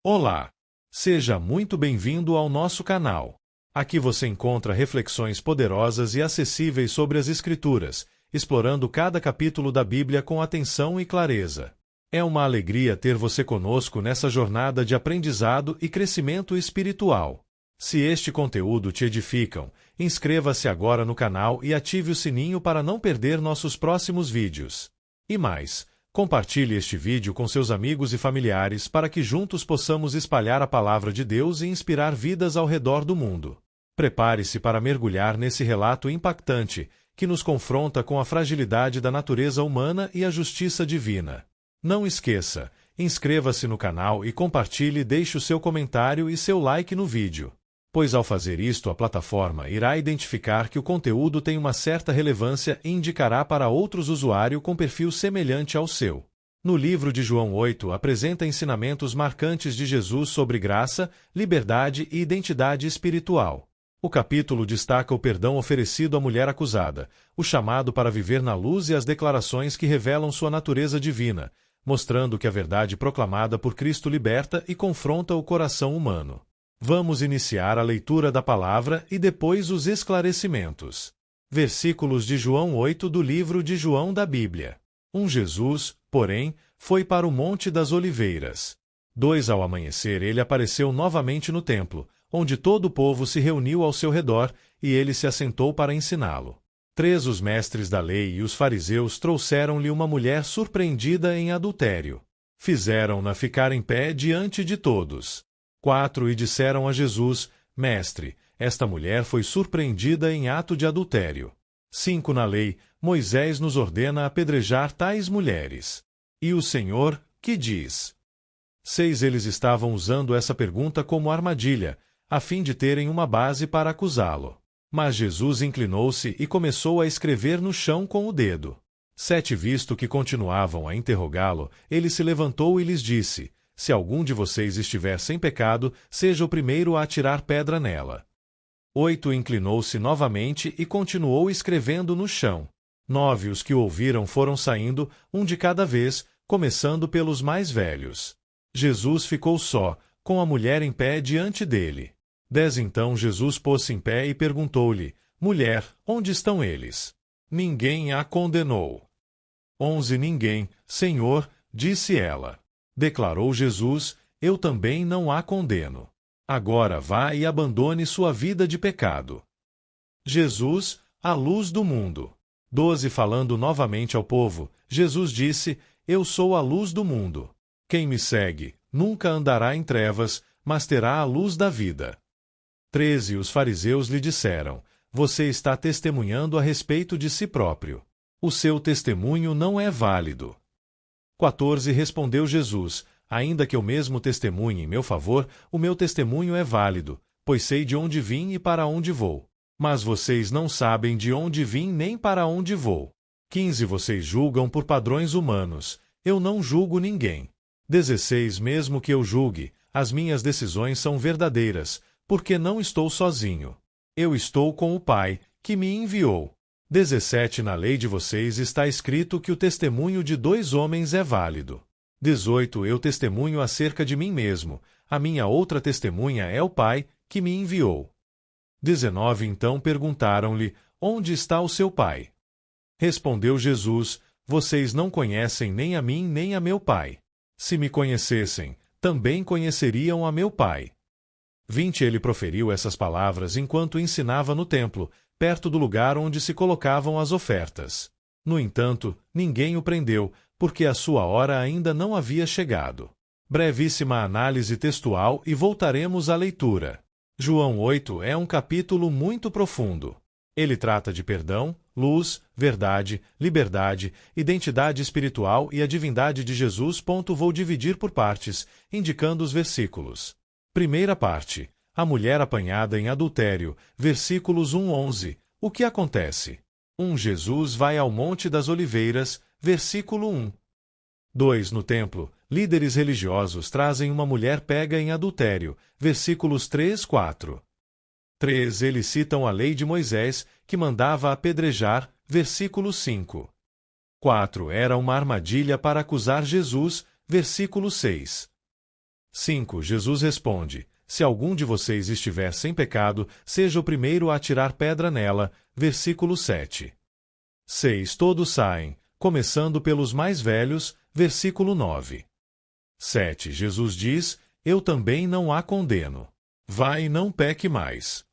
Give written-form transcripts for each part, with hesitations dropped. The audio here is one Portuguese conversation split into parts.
Olá! Seja muito bem-vindo ao nosso canal. Aqui você encontra reflexões poderosas e acessíveis sobre as Escrituras, explorando cada capítulo da Bíblia com atenção e clareza. É uma alegria ter você conosco nessa jornada de aprendizado e crescimento espiritual. Se este conteúdo te edificam, inscreva-se agora no canal e ative o sininho para não perder nossos próximos vídeos. E mais, compartilhe este vídeo com seus amigos e familiares para que juntos possamos espalhar a palavra de Deus e inspirar vidas ao redor do mundo. Prepare-se para mergulhar nesse relato impactante que nos confronta com a fragilidade da natureza humana e a justiça divina. Não esqueça, inscreva-se no canal e compartilhe e deixe o seu comentário e seu like no vídeo. Pois ao fazer isto a plataforma irá identificar que o conteúdo tem uma certa relevância e indicará para outros usuários com perfil semelhante ao seu. No livro de João 8 apresenta ensinamentos marcantes de Jesus sobre graça, liberdade e identidade espiritual. O capítulo destaca o perdão oferecido à mulher acusada, o chamado para viver na luz e as declarações que revelam sua natureza divina, mostrando que a verdade proclamada por Cristo liberta e confronta o coração humano. Vamos iniciar a leitura da palavra e depois os esclarecimentos. Versículos de João 8 do livro de João da Bíblia. Jesus, porém, foi para o Monte das Oliveiras. 2 Ao amanhecer ele apareceu novamente no templo, onde todo o povo se reuniu ao seu redor, e ele se assentou para ensiná-lo. 3 Os mestres da lei e os fariseus trouxeram-lhe uma mulher surpreendida em adultério. Fizeram-na ficar em pé diante de todos. 4 E disseram a Jesus: Mestre, esta mulher foi surpreendida em ato de adultério. 5 Na lei, Moisés nos ordena apedrejar tais mulheres. E o Senhor, que diz? 6 Eles estavam usando essa pergunta como armadilha, a fim de terem uma base para acusá-lo. Mas Jesus inclinou-se e começou a escrever no chão com o dedo. 7 Visto que continuavam a interrogá-lo, ele se levantou e lhes disse: Se algum de vocês estiver sem pecado, seja o primeiro a atirar pedra nela. 8 Inclinou-se novamente e continuou escrevendo no chão. 9 Os que o ouviram foram saindo, um de cada vez, começando pelos mais velhos. Jesus ficou só, com a mulher em pé diante dele. 10 Então Jesus pôs-se em pé e perguntou-lhe: Mulher, onde estão eles? Ninguém a condenou. 11 Ninguém, Senhor, disse ela. Declarou Jesus: Eu também não a condeno. Agora vá e abandone sua vida de pecado. Jesus, a luz do mundo. 12 Falando novamente ao povo, Jesus disse: Eu sou a luz do mundo. Quem me segue nunca andará em trevas, mas terá a luz da vida. 13 Os fariseus lhe disseram: Você está testemunhando a respeito de si próprio. O seu testemunho não é válido. 14 Respondeu Jesus: Ainda que eu mesmo testemunhe em meu favor, o meu testemunho é válido, pois sei de onde vim e para onde vou. Mas vocês não sabem de onde vim nem para onde vou. 15 Vocês julgam por padrões humanos. Eu não julgo ninguém. 16 Mesmo que eu julgue, as minhas decisões são verdadeiras, porque não estou sozinho. Eu estou com o Pai, que me enviou. 17 Na lei de vocês está escrito que o testemunho de 2 homens é válido. 18 Eu testemunho acerca de mim mesmo, a minha outra testemunha é o Pai, que me enviou. 19 Então perguntaram-lhe: Onde está o seu Pai? Respondeu Jesus: Vocês não conhecem nem a mim nem a meu Pai. Se me conhecessem, também conheceriam a meu Pai. 20 Ele proferiu essas palavras enquanto ensinava no templo, perto do lugar onde se colocavam as ofertas. No entanto, ninguém o prendeu, porque a sua hora ainda não havia chegado. Brevíssima análise textual e voltaremos à leitura. João 8 é um capítulo muito profundo. Ele trata de perdão, luz, verdade, liberdade, identidade espiritual e a divindade de Jesus. Vou dividir por partes, indicando os versículos. Primeira parte. A mulher apanhada em adultério, versículos 1-11. O que acontece? 1 Jesus vai ao Monte das Oliveiras, versículo 1. 2 No templo, líderes religiosos trazem uma mulher pega em adultério, versículos 3-4. 3 Eles citam a lei de Moisés, que mandava apedrejar, versículo 5. 4 Era uma armadilha para acusar Jesus, versículo 6. 5. Jesus responde: Se algum de vocês estiver sem pecado, seja o primeiro a atirar pedra nela. Versículo 7. 6. Todos saem, começando pelos mais velhos. Versículo 9. 7. Jesus diz: Eu também não a condeno. Vá e não peque mais.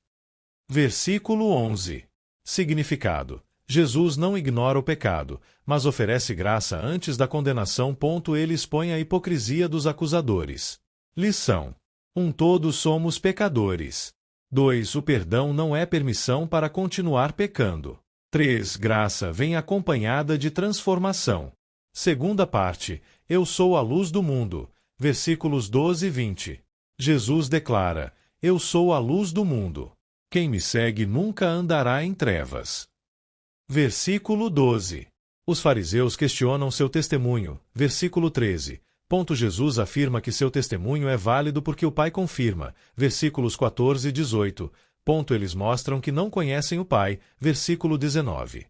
Versículo 11. Significado: Jesus não ignora o pecado, mas oferece graça antes da condenação. Ele expõe a hipocrisia dos acusadores. Lição: 1. Todos somos pecadores. 2. O perdão não é permissão para continuar pecando. 3. Graça vem acompanhada de transformação. Segunda parte: Eu sou a luz do mundo. Versículos 12 e 20. Jesus declara: Eu sou a luz do mundo. Quem me segue nunca andará em trevas. Versículo 12. Os fariseus questionam seu testemunho. Versículo 13. Jesus afirma que seu testemunho é válido porque o Pai confirma. Versículos 14 e 18. Eles mostram que não conhecem o Pai. Versículo 19.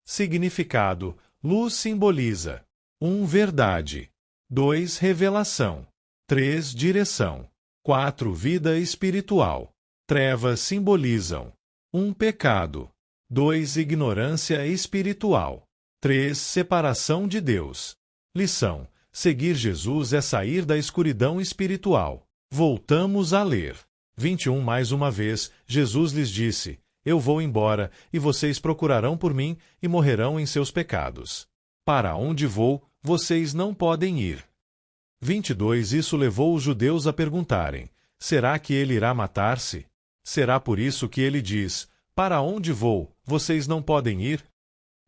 Significado: luz simboliza: 1. Verdade. 2. Revelação. 3. Direção. 4. Vida espiritual. Trevas simbolizam: 1. Pecado. 2. Ignorância espiritual. 3. Separação de Deus. Lição: seguir Jesus é sair da escuridão espiritual. Voltamos a ler. 21. Mais uma vez, Jesus lhes disse: Eu vou embora, e vocês procurarão por mim, e morrerão em seus pecados. Para onde vou, vocês não podem ir. 22. Isso levou os judeus a perguntarem: Será que ele irá matar-se? Será por isso que ele diz: Para onde vou, vocês não podem ir?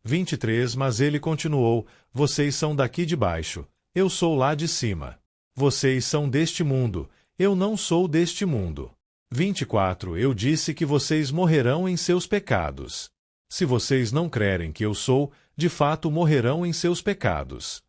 23. Mas ele continuou: Vocês são daqui de baixo, eu sou lá de cima. Vocês são deste mundo, eu não sou deste mundo. 24. Eu disse que vocês morrerão em seus pecados. Se vocês não crerem que eu sou, de fato morrerão em seus pecados.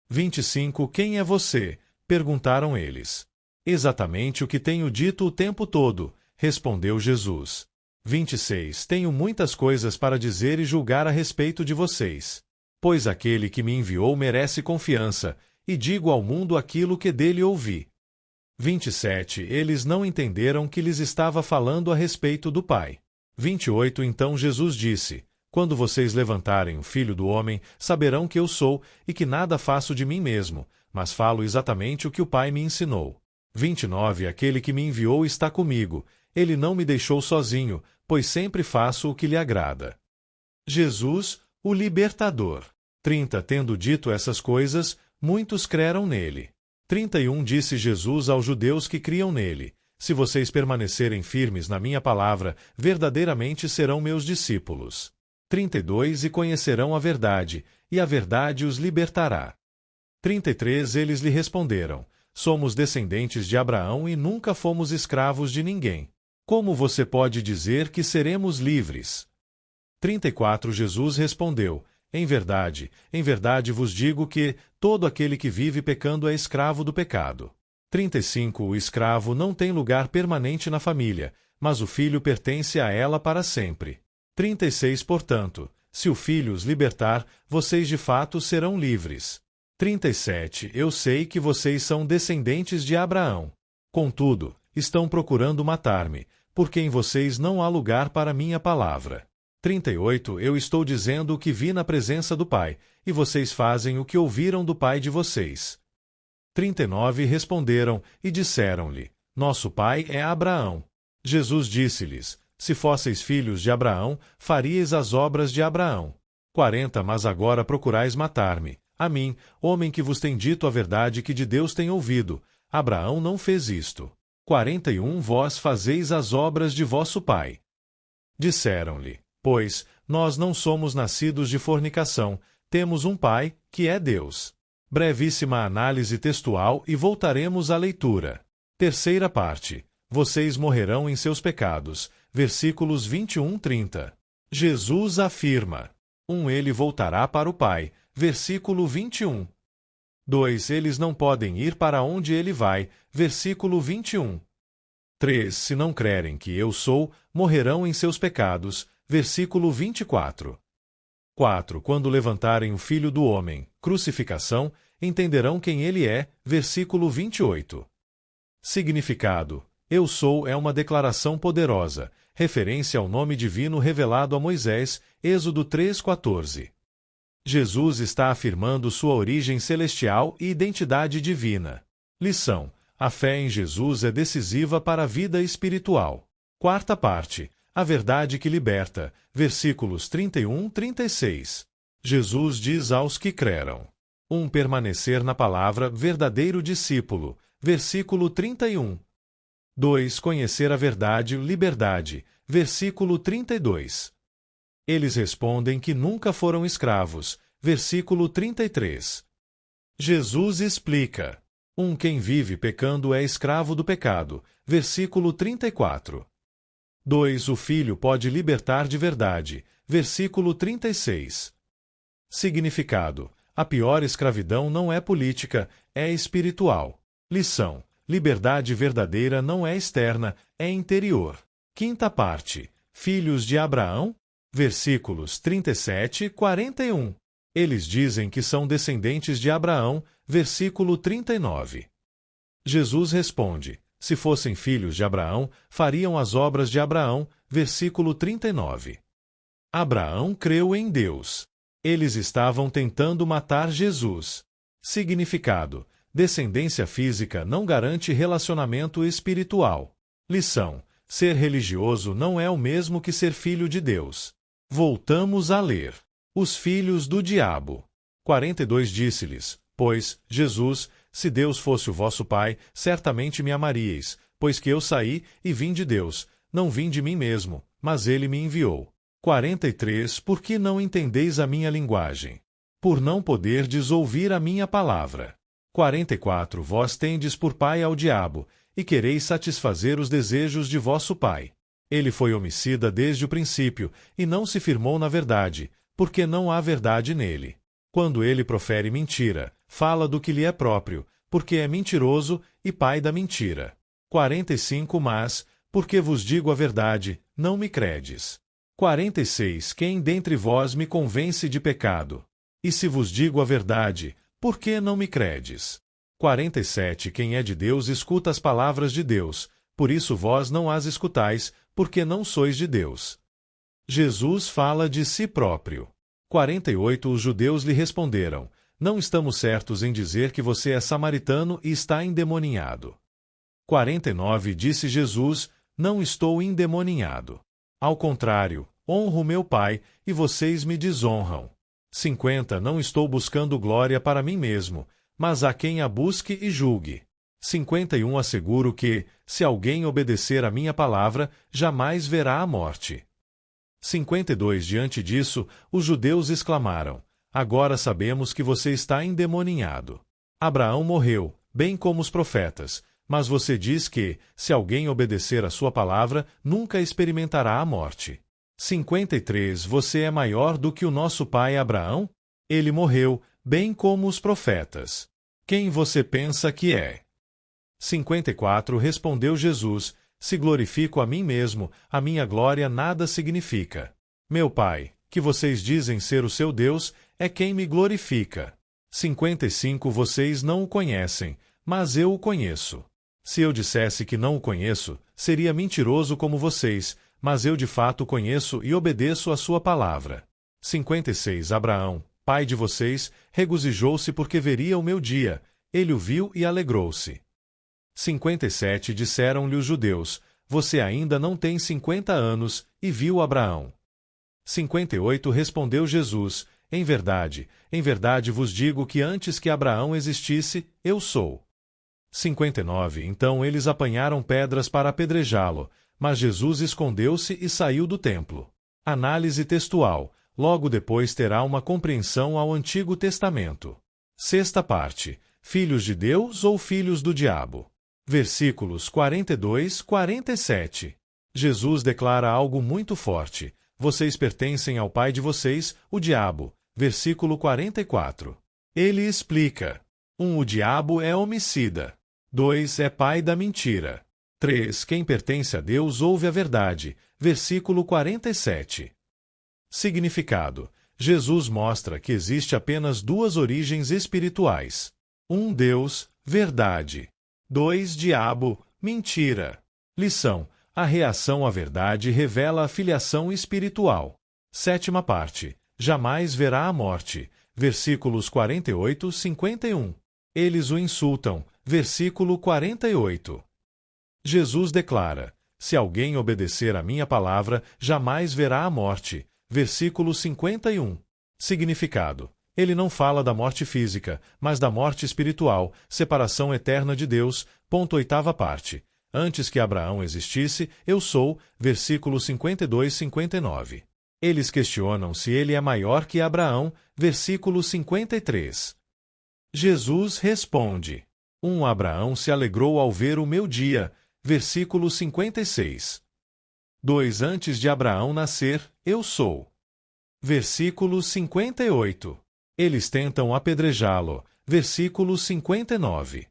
25. Quem é você? Perguntaram eles. Exatamente o que tenho dito o tempo todo, respondeu Jesus. 26. Tenho muitas coisas para dizer e julgar a respeito de vocês. Pois aquele que me enviou merece confiança, e digo ao mundo aquilo que dele ouvi. 27. Eles não entenderam que lhes estava falando a respeito do Pai. 28. Então Jesus disse: Quando vocês levantarem o Filho do Homem, saberão que eu sou, e que nada faço de mim mesmo, mas falo exatamente o que o Pai me ensinou. 29. Aquele que me enviou está comigo. Ele não me deixou sozinho, pois sempre faço o que lhe agrada. Jesus, o Libertador. 30. Tendo dito essas coisas, muitos creram nele. 31. Disse Jesus aos judeus que criam nele: Se vocês permanecerem firmes na minha palavra, verdadeiramente serão meus discípulos. 32. E conhecerão a verdade, e a verdade os libertará. 33. Eles lhe responderam: Somos descendentes de Abraão e nunca fomos escravos de ninguém. Como você pode dizer que seremos livres? 34. Jesus respondeu: em verdade vos digo que todo aquele que vive pecando é escravo do pecado. 35. O escravo não tem lugar permanente na família, mas o filho pertence a ela para sempre. 36. Portanto, se o filho os libertar, vocês de fato serão livres. 37. Eu sei que vocês são descendentes de Abraão. Contudo, estão procurando matar-me, porque em vocês não há lugar para minha palavra. 38. Eu estou dizendo o que vi na presença do Pai, e vocês fazem o que ouviram do pai de vocês. 39. Responderam e disseram-lhe: Nosso pai é Abraão. Jesus disse-lhes: Se fosseis filhos de Abraão, faríeis as obras de Abraão. 40. Mas agora procurais matar-me, a mim, homem que vos tem dito a verdade que de Deus tem ouvido. Abraão não fez isto. 41. Vós fazeis as obras de vosso pai. Disseram-lhe: Pois, nós não somos nascidos de fornicação, temos um pai, que é Deus. Brevíssima análise textual e voltaremos à leitura. Terceira parte. Vocês morrerão em seus pecados. Versículos 21-30. Jesus afirma: 1. Ele voltará para o Pai. Versículo 21. 2. Eles não podem ir para onde ele vai. Versículo 21. 3. Se não crerem que eu sou, morrerão em seus pecados. Versículo 24. 4. Quando levantarem o Filho do Homem, crucificação, entenderão quem ele é. Versículo 28. Significado: Eu sou é uma declaração poderosa, referência ao nome divino revelado a Moisés, Êxodo 3:14. Jesus está afirmando sua origem celestial e identidade divina. Lição: a fé em Jesus é decisiva para a vida espiritual. Quarta parte: a verdade que liberta, versículos 31-36. Jesus diz aos que creram: permanecer na palavra, verdadeiro discípulo, versículo 31. 2. Conhecer a verdade, liberdade, versículo 32. Eles respondem que nunca foram escravos, versículo 33. Jesus explica: quem vive pecando é escravo do pecado, versículo 34. 2. O Filho pode libertar de verdade, versículo 36. Significado: a pior escravidão não é política, é espiritual. Lição: liberdade verdadeira não é externa, é interior. Quinta parte: filhos de Abraão, versículos 37-41. Eles dizem que são descendentes de Abraão, versículo 39. Jesus responde: se fossem filhos de Abraão, fariam as obras de Abraão, versículo 39. Abraão creu em Deus. Eles estavam tentando matar Jesus. Significado: descendência física não garante relacionamento espiritual. Lição: ser religioso não é o mesmo que ser filho de Deus. Voltamos a ler. Os filhos do diabo. 42 disse-lhes: pois, Jesus, se Deus fosse o vosso Pai, certamente me amaríeis, pois que eu saí e vim de Deus, não vim de mim mesmo, mas ele me enviou. 43. Por que não entendeis a minha linguagem? Por não poderdes ouvir a minha palavra. 44. Vós tendes por pai ao diabo, e quereis satisfazer os desejos de vosso pai. Ele foi homicida desde o princípio, e não se firmou na verdade, porque não há verdade nele. Quando ele profere mentira, fala do que lhe é próprio, porque é mentiroso e pai da mentira. 45. Mas, porque vos digo a verdade, não me credes. 46. Quem dentre vós me convence de pecado? E se vos digo a verdade, por que não me credes? 47. Quem é de Deus escuta as palavras de Deus, por isso vós não as escutais, porque não sois de Deus. Jesus fala de si próprio. 48. Os judeus lhe responderam: não estamos certos em dizer que você é samaritano e está endemoninhado. 49. Disse Jesus: não estou endemoninhado. Ao contrário, honro meu Pai, e vocês me desonram. 50. Não estou buscando glória para mim mesmo, mas há quem a busque e julgue. 51. Asseguro que, se alguém obedecer à minha palavra, jamais verá a morte. 52. Diante disso, os judeus exclamaram: agora sabemos que você está endemoninhado. Abraão morreu, bem como os profetas, mas você diz que, se alguém obedecer à sua palavra, nunca experimentará a morte. 53. Você é maior do que o nosso pai Abraão? Ele morreu, bem como os profetas. Quem você pensa que é? 54. Respondeu Jesus: se glorifico a mim mesmo, a minha glória nada significa. Meu Pai, que vocês dizem ser o seu Deus, é quem me glorifica. 55. Vocês não o conhecem, mas eu o conheço. Se eu dissesse que não o conheço, seria mentiroso como vocês, mas eu de fato conheço e obedeço a sua palavra. 56. Abraão, pai de vocês, regozijou-se porque veria o meu dia. Ele o viu e alegrou-se. 57. Disseram-lhe os judeus: você ainda não tem 50 anos, e viu Abraão. 58. Respondeu Jesus: em verdade vos digo que antes que Abraão existisse, eu sou. 59. Então eles apanharam pedras para apedrejá-lo, mas Jesus escondeu-se e saiu do templo. Análise textual: logo depois terá uma compreensão ao Antigo Testamento. Sexta parte: filhos de Deus ou filhos do diabo? Versículos 42-47. Jesus declara algo muito forte: vocês pertencem ao pai de vocês, o diabo. Versículo 44. Ele explica: 1. O diabo é homicida. 2. É pai da mentira. 3. Quem pertence a Deus ouve a verdade. Versículo 47. Significado: Jesus mostra que existe apenas duas origens espirituais. Deus, verdade. 2. Diabo, mentira. Lição: a reação à verdade revela a filiação espiritual. Sétima parte. Jamais verá a morte. Versículos 48 e 51. Eles o insultam. Versículo 48. Jesus declara: se alguém obedecer à minha palavra, jamais verá a morte. Versículo 51. Significado: ele não fala da morte física, mas da morte espiritual, separação eterna de Deus. Ponto oitava parte. Antes que Abraão existisse, eu sou. Versículos 52 e 59. Eles questionam se ele é maior que Abraão. Versículo 53. Jesus responde: Abraão se alegrou ao ver o meu dia. Versículo 56. 2. Antes de Abraão nascer, eu sou. Versículo 58. Eles tentam apedrejá-lo. Versículo 59.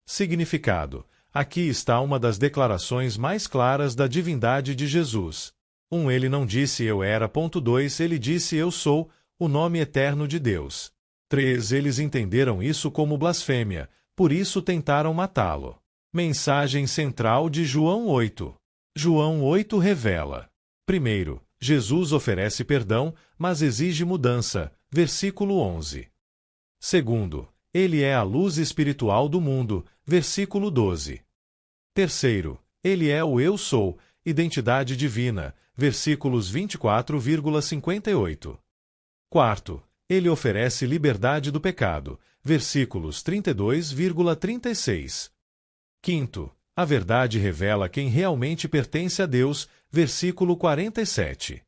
Significado: aqui está uma das declarações mais claras da divindade de Jesus. 1. Ele não disse eu era. 2. Ele disse eu sou, o nome eterno de Deus. 3. Eles entenderam isso como blasfêmia, por isso tentaram matá-lo. Mensagem central de João 8. João 8 revela: primeiro, Jesus oferece perdão, mas exige mudança. Versículo 11. Segundo, ele é a luz espiritual do mundo. Versículo 12. Terceiro, ele é o eu sou, identidade divina. Versículos 24,58. Quarto, ele oferece liberdade do pecado. Versículos 32,36. Quinto, a verdade revela quem realmente pertence a Deus. Versículo 47.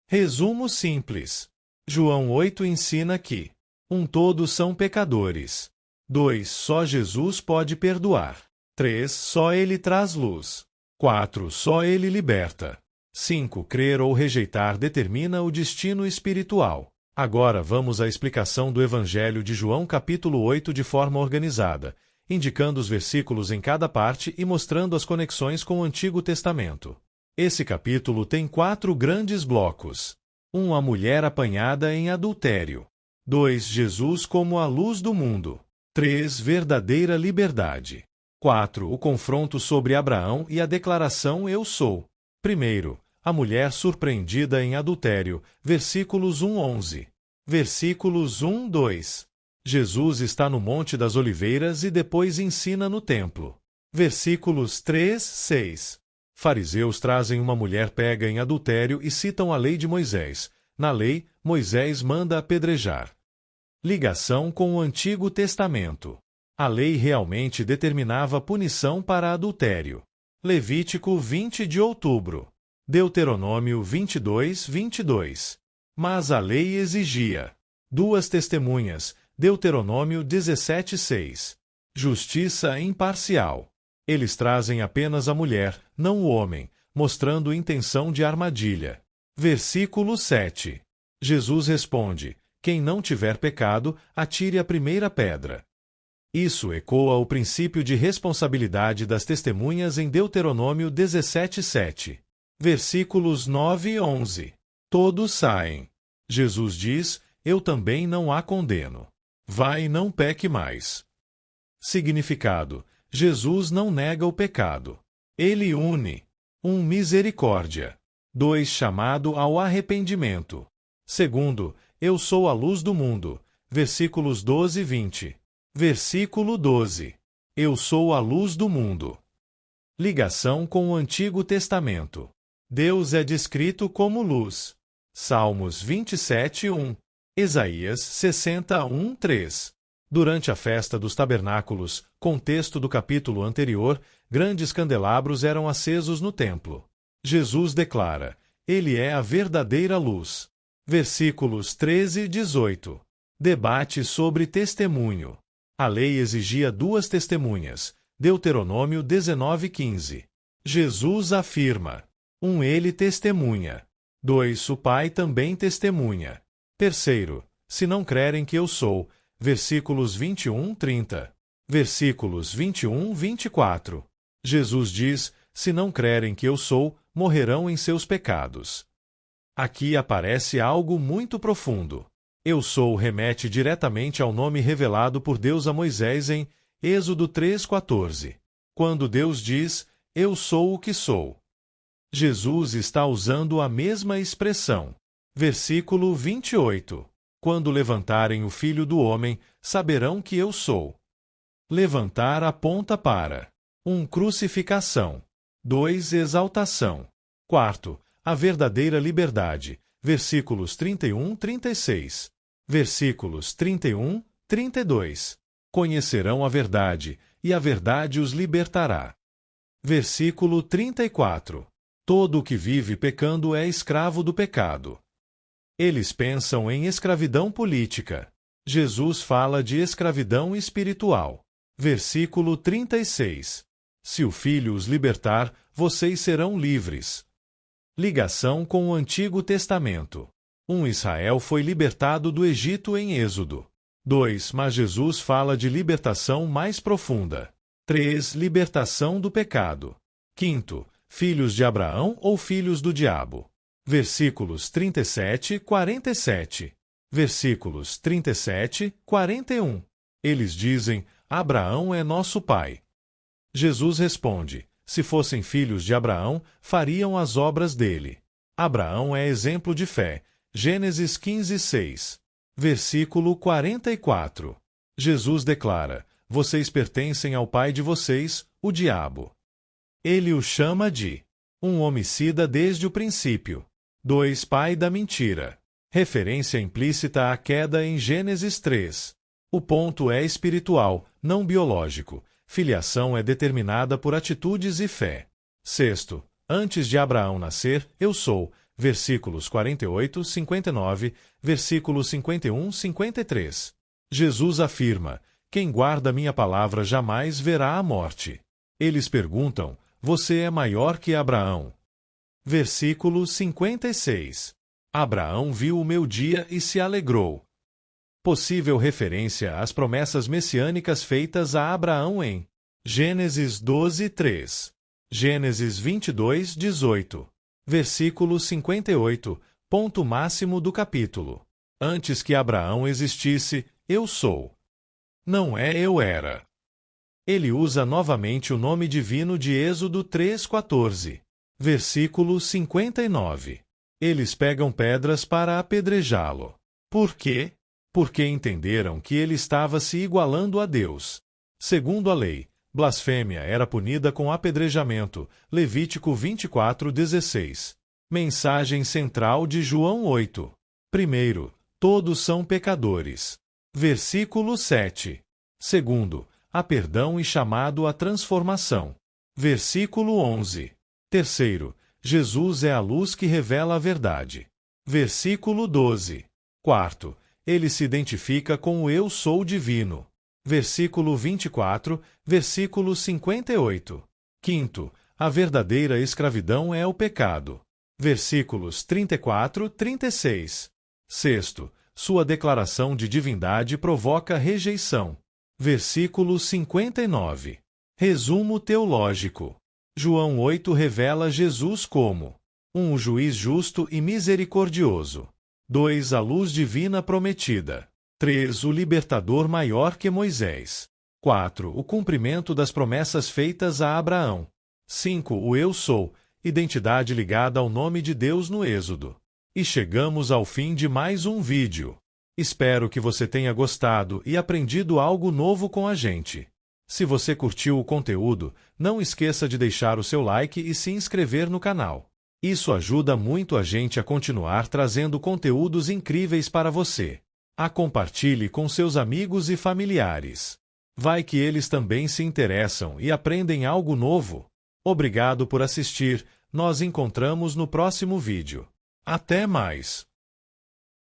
Resumo simples. João 8 ensina que 1. Todos são pecadores. 2. Só Jesus pode perdoar. 3. Só Ele traz luz. 4. Só Ele liberta. 5. Crer ou rejeitar determina o destino espiritual. Agora vamos à explicação do Evangelho de João capítulo 8 de forma organizada, indicando os versículos em cada parte e mostrando as conexões com o Antigo Testamento. Esse capítulo tem 4 grandes blocos. 1. A mulher apanhada em adultério. 2. Jesus como a luz do mundo. 3. Verdadeira liberdade. 4. O confronto sobre Abraão e a declaração eu sou. Primeiro, a mulher surpreendida em adultério. Versículos 1-11. Versículos 1-2. Jesus está no Monte das Oliveiras e depois ensina no templo. Versículos 3-6. Fariseus trazem uma mulher pega em adultério e citam a lei de Moisés. Na lei, Moisés manda apedrejar. Ligação com o Antigo Testamento. A lei realmente determinava punição para adultério. Levítico 20 de outubro. Deuteronômio 22:22. Mas a lei exigia 2 testemunhas. Deuteronômio 17:6. Justiça imparcial. Eles trazem apenas a mulher, não o homem, mostrando intenção de armadilha. Versículo 7. Jesus responde: quem não tiver pecado, atire a primeira pedra. Isso ecoa o princípio de responsabilidade das testemunhas em Deuteronômio 17:7. Versículos 9 e 11. Todos saem. Jesus diz: eu também não a condeno. Vai e não peque mais. Significado: Jesus não nega o pecado. Ele une. 1. Misericórdia. 2. Chamado ao arrependimento. Segundo, eu sou a luz do mundo. Versículos 12 e 20. Versículo 12. Eu sou a luz do mundo. Ligação com o Antigo Testamento. Deus é descrito como luz. Salmos 27:1. Isaías 61:3. Durante a festa dos tabernáculos, contexto do capítulo anterior, grandes candelabros eram acesos no templo. Jesus declara: ele é a verdadeira luz. Versículos 13 e 18. Debate sobre testemunho. A lei exigia 2 testemunhas. Deuteronômio 19:15. Jesus afirma: 1. Ele testemunha. 2. O Pai também testemunha. Terceiro, se não crerem que eu sou. Versículos 21-30. Versículos 21-24. Jesus diz: se não crerem que eu sou, morrerão em seus pecados. Aqui aparece algo muito profundo. Eu sou remete diretamente ao nome revelado por Deus a Moisés em Êxodo 3:14. Quando Deus diz, eu sou o que sou. Jesus está usando a mesma expressão. Versículo 28. Quando levantarem o Filho do Homem, saberão que eu sou. Levantar aponta para 1. Crucificação. 2. Exaltação. 4. A verdadeira liberdade. Versículos 31-36. Versículos 31-32. Conhecerão a verdade, e a verdade os libertará. Versículo 34. Todo o que vive pecando é escravo do pecado. Eles pensam em escravidão política. Jesus fala de escravidão espiritual. Versículo 36. Se o Filho os libertar, vocês serão livres. Ligação com o Antigo Testamento. 1. Israel foi libertado do Egito em Êxodo. 2. Mas Jesus fala de libertação mais profunda. 3. Libertação do pecado. 5. Filhos de Abraão ou filhos do diabo. Versículos 37-47. Versículos 37-41. Eles dizem, Abraão é nosso pai. Jesus responde, se fossem filhos de Abraão, fariam as obras dele. Abraão é exemplo de fé. Gênesis 15:6. Versículo 44. Jesus declara, vocês pertencem ao pai de vocês, o diabo. Ele o chama de 1. Homicida desde o princípio. 2. Pai da mentira. Referência implícita à queda em Gênesis 3. O ponto é espiritual, não biológico. Filiação é determinada por atitudes e fé. 6. Antes de Abraão nascer, eu sou. Versículos 48-59, versículos 51-53. Jesus afirma, quem guarda minha palavra jamais verá a morte. Eles perguntam, você é maior que Abraão? Versículo 56. Abraão viu o meu dia e se alegrou. Possível referência às promessas messiânicas feitas a Abraão em Gênesis 12:3, Gênesis 22:18, versículo 58, ponto máximo do capítulo. Antes que Abraão existisse, eu sou. Não é eu era. Ele usa novamente o nome divino de Êxodo 3:14, versículo 59. Eles pegam pedras para apedrejá-lo. Por quê? Porque entenderam que ele estava se igualando a Deus. Segundo a lei, blasfêmia era punida com apedrejamento. Levítico 24:16. Mensagem central de João 8. Primeiro, todos são pecadores. Versículo 7. Segundo, há perdão e chamado à transformação. Versículo 11. Terceiro, Jesus é a luz que revela a verdade. Versículo 12. Quarto, ele se identifica com o Eu Sou Divino. Versículo 24, versículo 58. Quinto, a verdadeira escravidão é o pecado. Versículos 34-36. Sexto, sua declaração de divindade provoca rejeição. Versículo 59. Resumo teológico. João 8 revela Jesus como 1. O juiz justo e misericordioso. 2. A luz divina prometida. 3. O libertador maior que Moisés. 4. O cumprimento das promessas feitas a Abraão. 5. O Eu Sou, identidade ligada ao nome de Deus no Êxodo. E chegamos ao fim de mais um vídeo. Espero que você tenha gostado e aprendido algo novo com a gente. Se você curtiu o conteúdo, não esqueça de deixar o seu like e se inscrever no canal. Isso ajuda muito a gente a continuar trazendo conteúdos incríveis para você. Compartilhe com seus amigos e familiares. Vai que eles também se interessam e aprendem algo novo. Obrigado por assistir. Nós encontramos no próximo vídeo. Até mais!